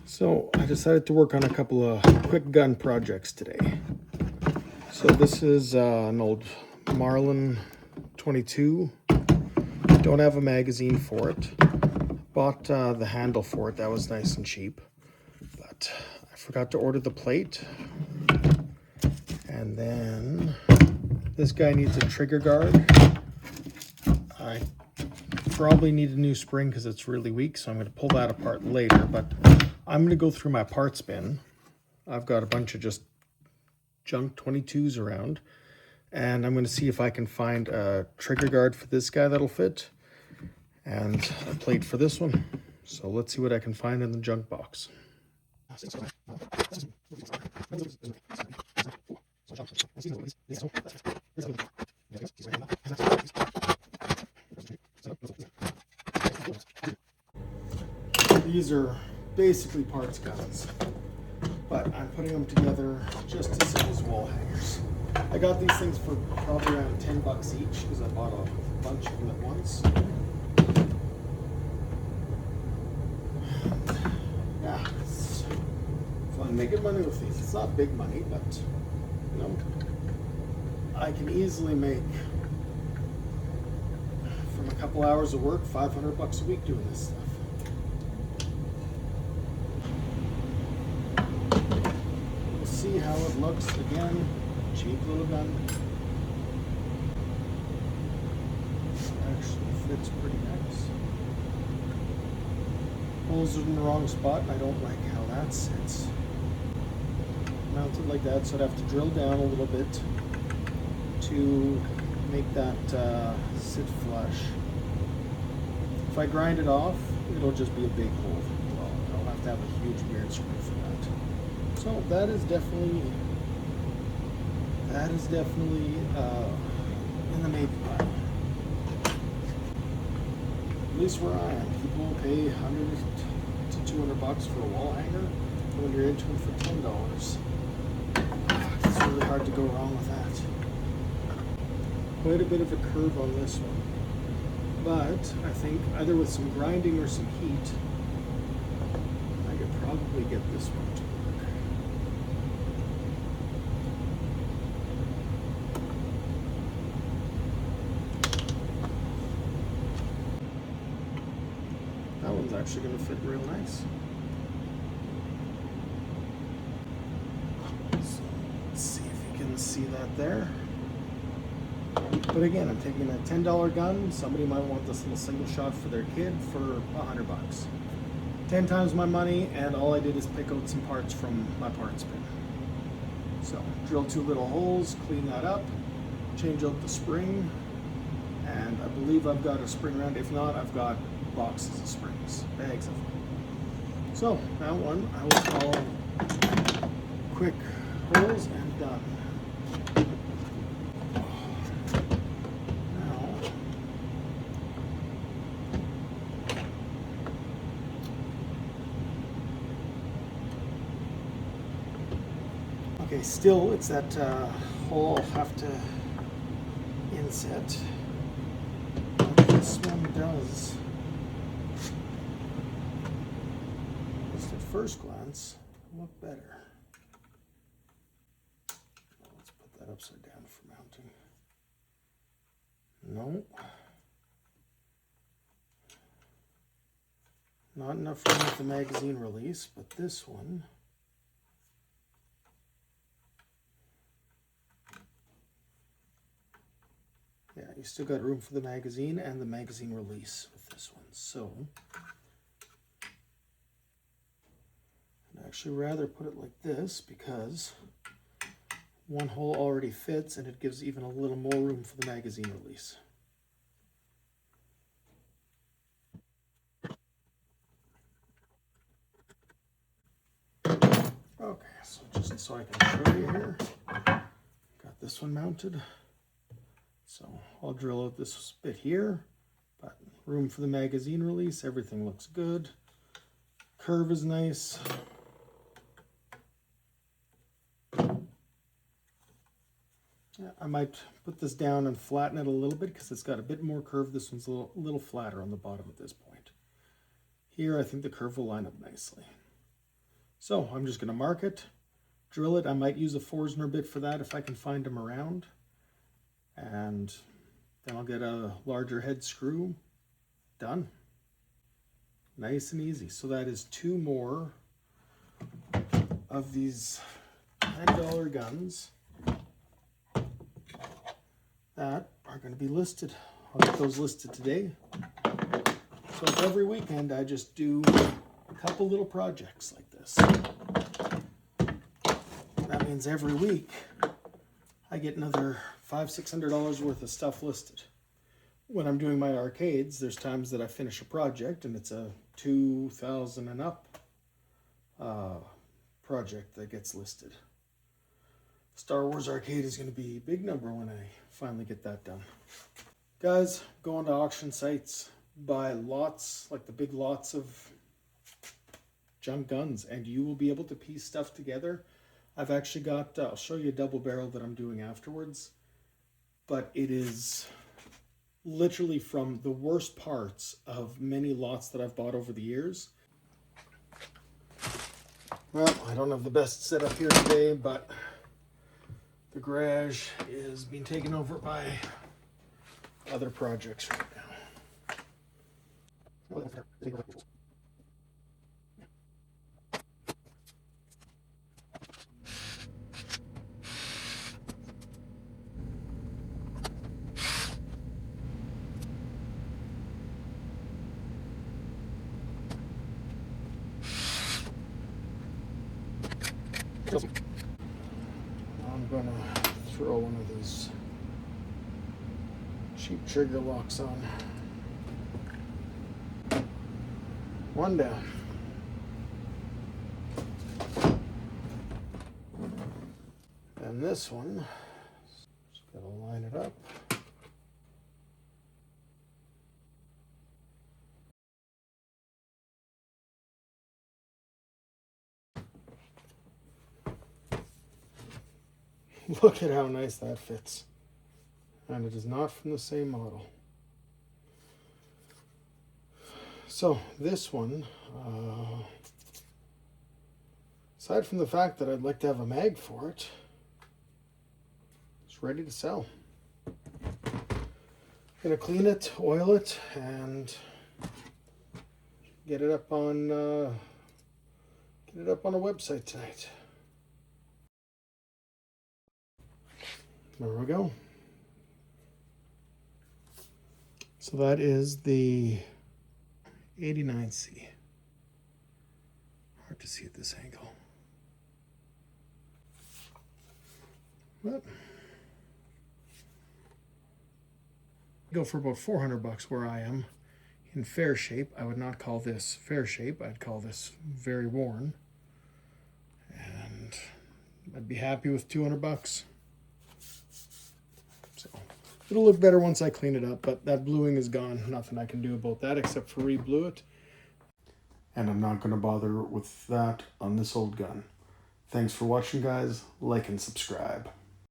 So I decided to work on a couple of quick gun projects today. So this is an old Marlin 22. Don't have a magazine for it. Bought the handle for it. That was nice and cheap. But I forgot to order the plate. And then this guy needs a trigger guard. I probably need a new spring because it's really weak, so I'm going to pull that apart later. But I'm going to go through my parts bin. I've got a bunch of just junk 22s around, and I'm going to see if I can find a trigger guard for this guy that'll fit and a plate for this one. So let's see what I can find in the junk box. These are basically parts guns, but I'm putting them together just to sell as wall hangers. I got these things for probably around 10 bucks each because I bought a bunch of them at once. Yeah, it's fun making money with these. It's not big money, but you know, I can easily make, from a couple hours of work, 500 bucks a week doing this stuff. We'll see how it looks. Again, cheap little gun. Actually fits pretty nice. Holes are in the wrong spot. I don't like how that sits. Mounted like that, so I'd have to drill down a little bit to make that sit flush. If I grind it off, it'll just be a big hole. Well, I'll have to have a huge beard screw for that. So that is definitely in the maybe pile. At least where I am, people will pay 100 to 200 bucks for a wall hanger when you're into them for $10. It's really hard to go wrong with that. Quite a bit of a curve on this one, but I think either with some grinding or some heat, I could probably get this one to work. That one's actually going to fit real nice. So let's see if you can see that there. But again, I'm taking a $10 gun. Somebody might want this little single shot for their kid for 100 bucks. 10 times my money, and all I did is pick out some parts from my parts bin. So drill 2 little holes, clean that up, change out the spring, and I believe I've got a spring around. If not, I've got boxes of springs, bags of them. So that one I will call quick holes and done. Okay, still it's that hole I'll have to inset. This one does, just at first glance, look better. Let's put that upside down for mounting. No. Not enough room with the magazine release, but this one, yeah, you still got room for the magazine and the magazine release with this one. So I'd actually rather put it like this because one hole already fits and it gives even a little more room for the magazine release. Okay, so just so I can show you here, got this one mounted. So I'll drill out this bit here, but room for the magazine release, everything looks good. Curve is nice. Yeah, I might put this down and flatten it a little bit because it's got a bit more curve. This one's a little flatter on the bottom at this point. Here I think the curve will line up nicely. So I'm just going to mark it, drill it. I might use a Forstner bit for that if I can find them around. And then I'll get a larger head screw. Done. Nice and easy. So that is 2 more of these $10 guns that are going to be listed. I'll get those listed today. So if every weekend I just do a couple little projects like this. That means every week I get another $500–600 worth of stuff listed. When I'm doing my arcades, there's times that I finish a project and it's a 2,000 and up project that gets listed. Star Wars arcade is going to be a big number when I finally get that done. Guys, go onto auction sites, buy lots, like the big lots of junk guns, and you will be able to piece stuff together. I've actually got, I'll show you a double barrel that I'm doing afterwards, but it is literally from the worst parts of many lots that I've bought over the years. Well, I don't have the best setup here today, but the garage is being taken over by other projects right now. I'm going to throw one of these cheap trigger locks on. One down. And this one, just got to line it up. Look at how nice that fits. And it is not from the same model. So this one, aside from the fact that I'd like to have a mag for it, it's ready to sell. Gonna clean it, oil it, and get it up on a website tonight. There we go. So that is the 89C. Hard to see at this angle. But go for about $400 where I am. In fair shape, I would not call this fair shape. I'd call this very worn. And I'd be happy with $200. So it'll look better once I clean it up, but that bluing is gone. Nothing I can do about that except for re-blue it. And I'm not going to bother with that on this old gun. Thanks for watching, guys. Like and subscribe.